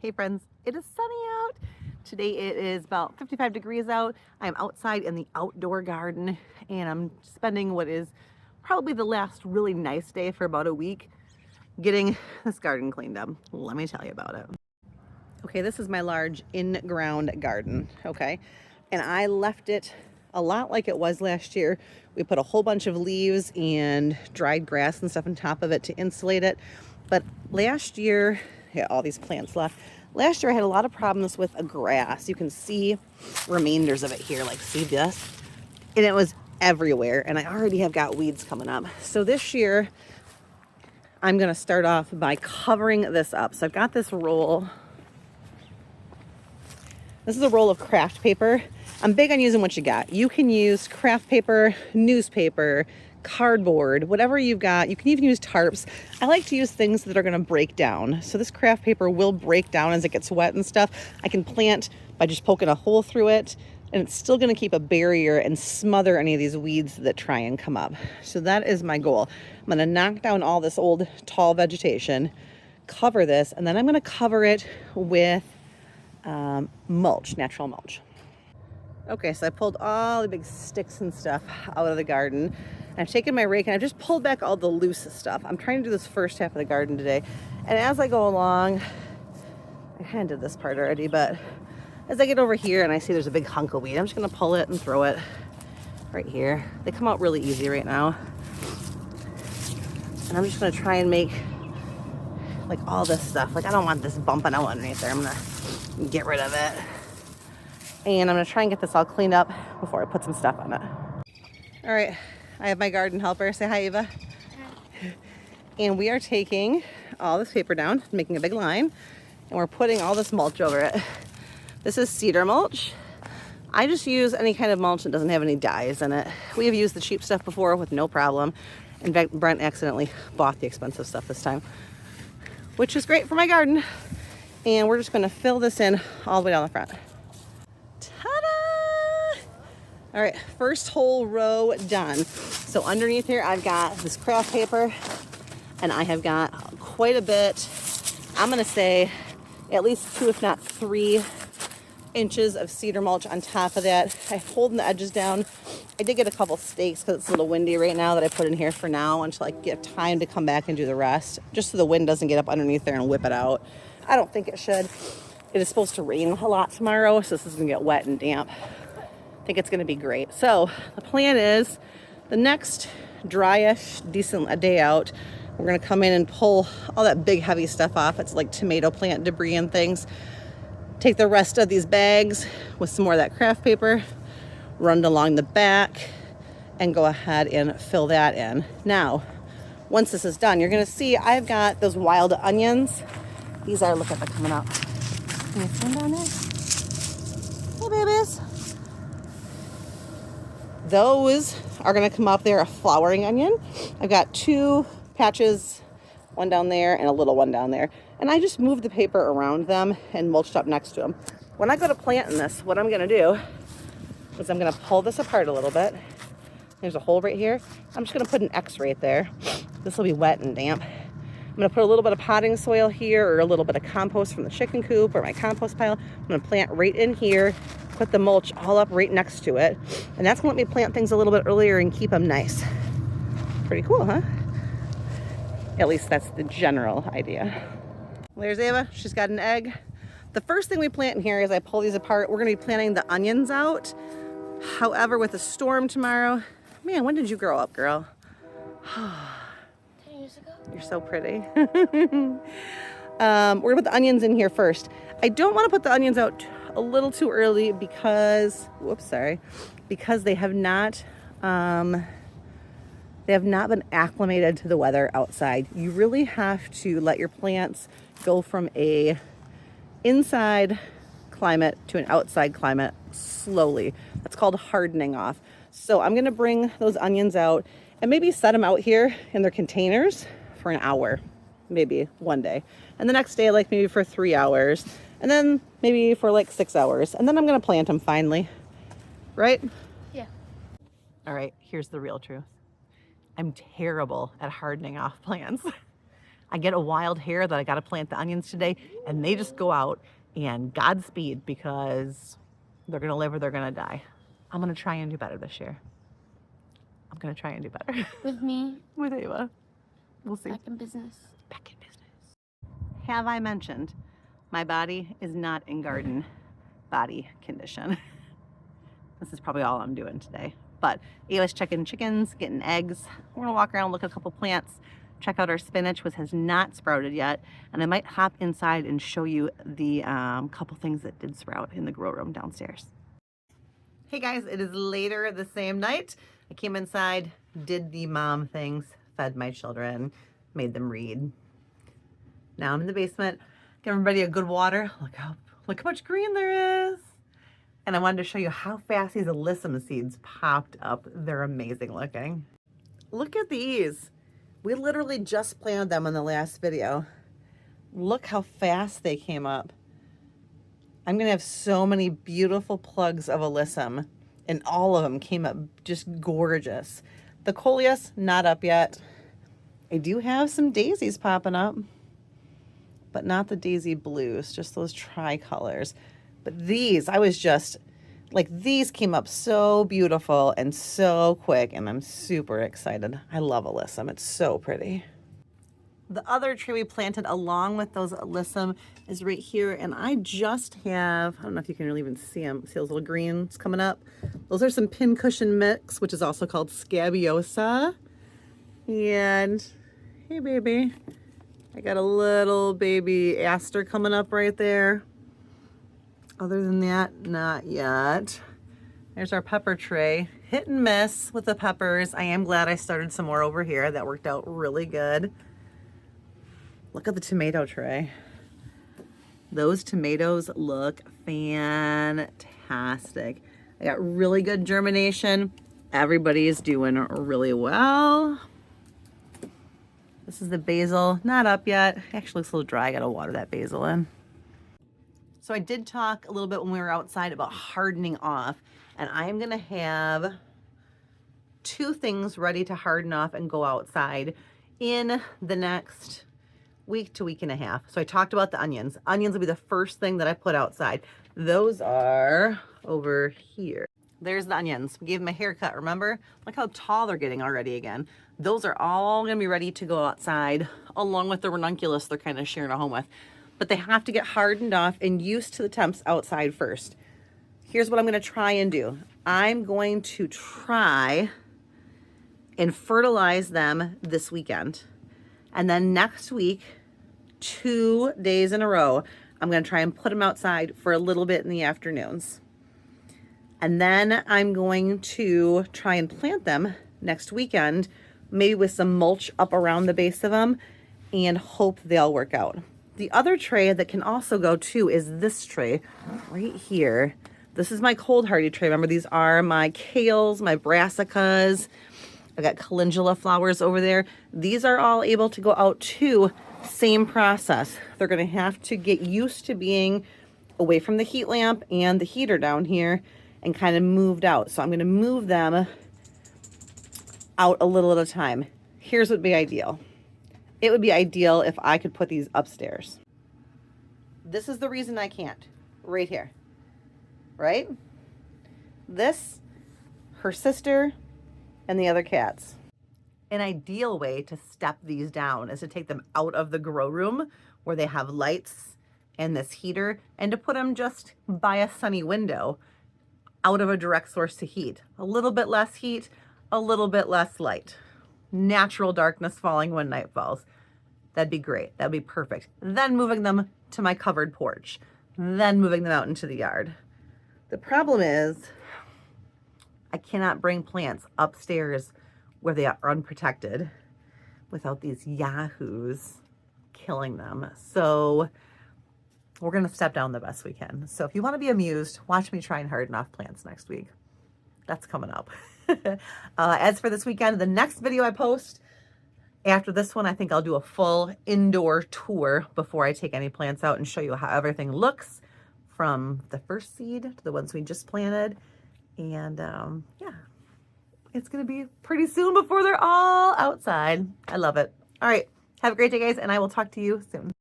Hey friends, it is sunny out. Today it is about 55 degrees out. I'm outside in the outdoor garden and I'm spending what is probably the last really nice day for about a week getting this garden cleaned up. Let me tell you about it. Okay, this is my large in-ground garden, okay? And I left it a lot like it was last year. We put a whole bunch of leaves and dried grass and stuff on top of it to insulate it. But last year, yeah, all these plants left. Last year I had a lot of problems with a grass. You can see remainders of it here, like see this? And it was everywhere and I already have got weeds coming up. So this year I'm gonna start off by covering this up. So I've got this roll. This is a roll of craft paper. I'm big on using what you got. You can use craft paper, newspaper, cardboard, whatever you've got. You can even use tarps. I like to use things that are gonna break down. So this craft paper will break down as it gets wet and stuff. I can plant by just poking a hole through it and it's still gonna keep a barrier and smother any of these weeds that try and come up. So that is my goal. I'm gonna knock down all this old tall vegetation, cover this, and then I'm gonna cover it with mulch, natural mulch. Okay, so I pulled all the big sticks and stuff out of the garden. I've taken my rake and I've just pulled back all the loose stuff. I'm trying to do this first half of the garden today. And as I go along, I kind of did this part already, but as I get over here and I see there's a big hunk of weed, I'm just gonna pull it and throw it right here. They come out really easy right now. And I'm just gonna try and make like all this stuff. Like I don't want this bumping out underneath there. I'm gonna get rid of it. And I'm gonna try and get this all cleaned up before I put some stuff on it. All right, I have my garden helper. Say hi, Eva. Hi. And we are taking all this paper down, making a big line, and we're putting all this mulch over it. This is cedar mulch. I just use any kind of mulch that doesn't have any dyes in it. We have used the cheap stuff before with no problem. In fact, Brent accidentally bought the expensive stuff this time, which is great for my garden. And we're just gonna fill this in all the way down the front. All right, first whole row done. So underneath here, I've got this craft paper and I have got quite a bit. I'm gonna say at least 2, if not 3 inches of cedar mulch on top of that. I'm holding the edges down. I did get a couple stakes because it's a little windy right now that I put in here for now until I get time to come back and do the rest, just so the wind doesn't get up underneath there and whip it out. I don't think it should. It is supposed to rain a lot tomorrow, so this is gonna get wet and damp. I think it's gonna be great. So the plan is the next dryish, decent day out, we're gonna come in and pull all that big heavy stuff off. It's like tomato plant debris and things. Take the rest of these bags with some more of that craft paper, run it along the back, and go ahead and fill that in. Now, once this is done, you're gonna see I've got those wild onions. These are, look at them coming up. Can you see them down there? Hey, babies. Those are gonna come up. They're a flowering onion. I've got 2 patches, one down there and a little one down there. And I just moved the paper around them and mulched up next to them. When I go to planting this, what I'm gonna do is I'm gonna pull this apart a little bit. There's a hole right here. I'm just gonna put an X right there. This will be wet and damp. I'm gonna put a little bit of potting soil here or a little bit of compost from the chicken coop or my compost pile. I'm gonna plant right in here, put the mulch all up right next to it. And that's gonna let me plant things a little bit earlier and keep them nice. Pretty cool, huh? At least that's the general idea. Well, there's Ava, she's got an egg. The first thing we plant in here is I pull these apart. We're gonna be planting the onions out. However, with a storm tomorrow, man, when did you grow up, girl? 10 years ago. You're so pretty. We're gonna put the onions in here first. I don't wanna put the onions out a little too early because, whoops, sorry, because they have not been acclimated to the weather outside. You really have to let your plants go from a inside climate to an outside climate slowly. That's called hardening off. So I'm gonna bring those onions out and maybe set them out here in their containers for an hour, maybe one day. And the next day, like maybe for 3 hours. And then maybe for like 6 hours. And then I'm gonna plant them finally, right? Yeah. All right, here's the real truth. I'm terrible at hardening off plants. I get a wild hair that I got to plant the onions today, and they just go out, and Godspeed, because they're going to live or they're going to die. I'm going to try and do better this year. I'm going to try and do better. With me. With Ava. We'll see. Back in business. Back in business. Have I mentioned my body is not in garden body condition? This is probably all I'm doing today. But Ava's checking chickens, getting eggs. We're gonna walk around, look at a couple plants, check out our spinach, which has not sprouted yet. And I might hop inside and show you the couple things that did sprout in the grow room downstairs. Hey guys, it is later the same night. I came inside, did the mom things, fed my children, made them read. Now I'm in the basement, give everybody a good water. Look how much green there is. And I wanted to show you how fast these alyssum seeds popped up. They're amazing looking. Look at these. We literally just planted them in the last video. Look how fast they came up. I'm gonna have so many beautiful plugs of alyssum, and all of them came up just gorgeous. The coleus, not up yet. I do have some daisies popping up, but not the daisy blues, just those tricolors. But these, I was just, like, these came up so beautiful and so quick, and I'm super excited. I love alyssum, it's so pretty. The other tree we planted along with those alyssum is right here, and I just have, I don't know if you can really even see them, see those little greens coming up? Those are some pincushion mix, which is also called scabiosa. And, hey baby, I got a little baby aster coming up right there. Other than that, not yet. There's our pepper tray. Hit and miss with the peppers. I am glad I started some more over here. That worked out really good. Look at the tomato tray. Those tomatoes look fantastic. I got really good germination. Everybody's doing really well. This is the basil, not up yet. Actually looks a little dry. I gotta water that basil in. So I did talk a little bit when we were outside about hardening off, and I am gonna have 2 things ready to harden off and go outside in the next week to week and a half. So I talked about the onions. Onions will be the first thing that I put outside. Those are over here. There's the onions. We gave them a haircut, remember? Look how tall they're getting already again. Those are all gonna be ready to go outside, along with the ranunculus they're kind of sharing a home with. But they have to get hardened off and used to the temps outside first. Here's what I'm gonna try and do. I'm going to try and fertilize them this weekend. And then next week, 2 days in a row, I'm gonna try and put them outside for a little bit in the afternoons. And then I'm going to try and plant them next weekend, maybe with some mulch up around the base of them, and hope they'll work out. The other tray that can also go too is this tray right here. This is my cold hardy tray. Remember, these are my kales, my brassicas. I've got calendula flowers over there. These are all able to go out too. Same process. They're gonna have to get used to being away from the heat lamp and the heater down here and kind of moved out. So I'm gonna move them out a little at a time. Here's what would be ideal. It would be ideal if I could put these upstairs. This is the reason I can't. Right here. Right? This, her sister, and the other cats. An ideal way to step these down is to take them out of the grow room where they have lights and this heater, and to put them just by a sunny window out of a direct source to heat. A little bit less heat, a little bit less light. Natural darkness falling when night falls. That'd be great. That'd be perfect. Then moving them to my covered porch. Then moving them out into the yard. The problem is I cannot bring plants upstairs where they are unprotected without these yahoos killing them. So we're going to step down the best we can. So if you want to be amused, watch me try and harden off plants next week. That's coming up. As for this weekend, the next video I post after this one, I think I'll do a full indoor tour before I take any plants out and show you how everything looks from the first seed to the ones we just planted. And yeah, it's going to be pretty soon before they're all outside. I love it. All right. Have a great day, guys, and I will talk to you soon.